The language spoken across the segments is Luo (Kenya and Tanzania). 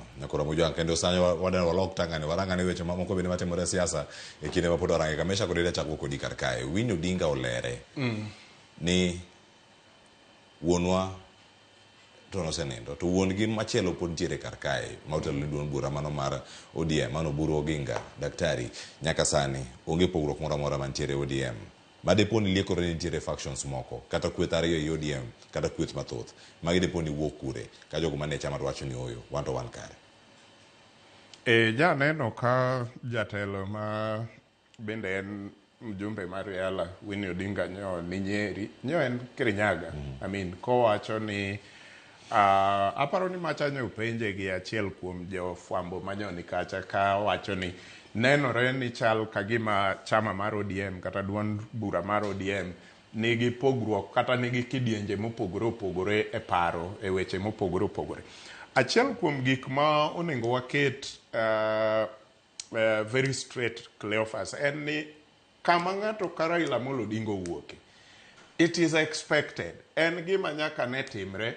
kamano nyakoro mujang kendo sanyo wadano walok tangane warangane weche moko bende matimore siasa e kinde ma pod orange kamesha kod ida chako kodi kar kae winyo dinga olere ni wonwa to nosenindo to wuon gi machielo pod ntiere kar kae ma otelo ne duond bura mano mar ODM mano Buru Oginga daktari nyaka sani onge pogruok moro amora mantiere ODM Madepo ni liekore ni nitiere factions moko kata kweth ariyo e ODM kata kweth mathoth magi depo ni wuok kure ka jogo mane chama wacho ni oyo wan to wan kare. Janeno ka jatelo ma bende en mjumbe mar Raila Winnie Odinga ni Nyeri en Kirinyaga I mean kowacho ni aparo ni machanyo penje gi achiel kuom jofwambo manyoni kacha ka wacho ni nenore ni chal kagima chama mar ODM kata duond bura mar ODM nigi pogruok kata nigi kidienje mopogore opogore e paro e weche mopogore opogore. Achiel kuom gik ma onego waket very straight Cleophas en ni kama ng'ato ka Raila Amolo Odinga wuoke it is expected en gima nyaka ne timre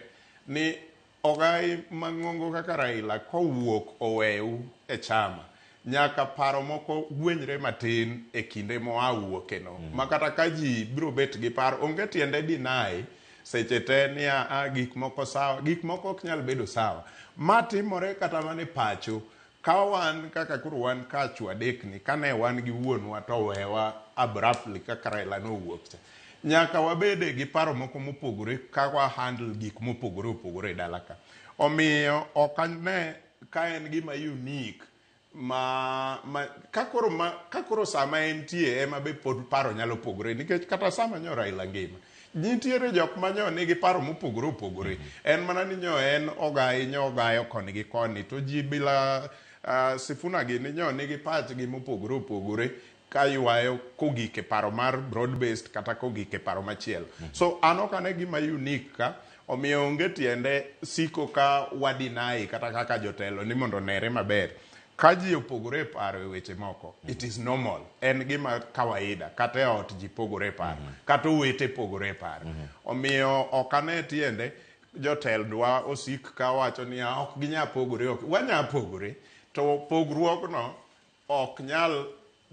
ni ogai mang'ongo kaka Raila kowuok oweu e chama nyaka paro moko gwenyre matin e kinde moa wuoke no makata ka ji biro bet gi paro onge tiende deny seche te ni gik moko sawa gik moko ok nyal bedo sawa matimore kata mane pacho ka wan kaka kuru wan kachu adekni kane wan gi wuonwa to wewa abruptly kaka Raila no wuok nyaka wabede gi paro moko mopogore ka wa handle gik mopogore opogore dalaka omiyo okane ka en gima unique kakoro sama entie ema be pod paro nyalo pogore nikech kata sama nyo Raila ngima nitiere jok manyo nigi paro mopogore opogore en mana ni nyo en ogayo koni gi koni to ji bila Sifuna gi ni nyo nigi pachgi mopogore opogore ka ywayo kogike paro mar broad based kata kogike paro machielo so anokane gima unique ka omiyo onge tiende siko ka wadinai kata kaka jotelo ni mondo nere maber ka ji opogore paro e weche moko it is normal en gima kawaida kata e ot ji pogore paro kata owete pogore paro omiyo okane tiende jotelwa osik ka wacho ni ok ginya pogore ok wanya pogore to pogruokno ok nyal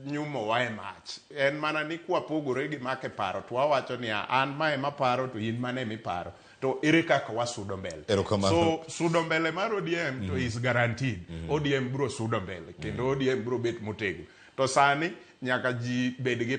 nyumo wae mach en mana ni kwa pogore gi make paro to wawacho ni an mae maparo to in mane miparo to ere kaka wasudo mbele so sudo mbele mar ODM to is guaranteed ODM bro sudo mbele kendo ODM bro bet motegno to sani nyaka ji bed gi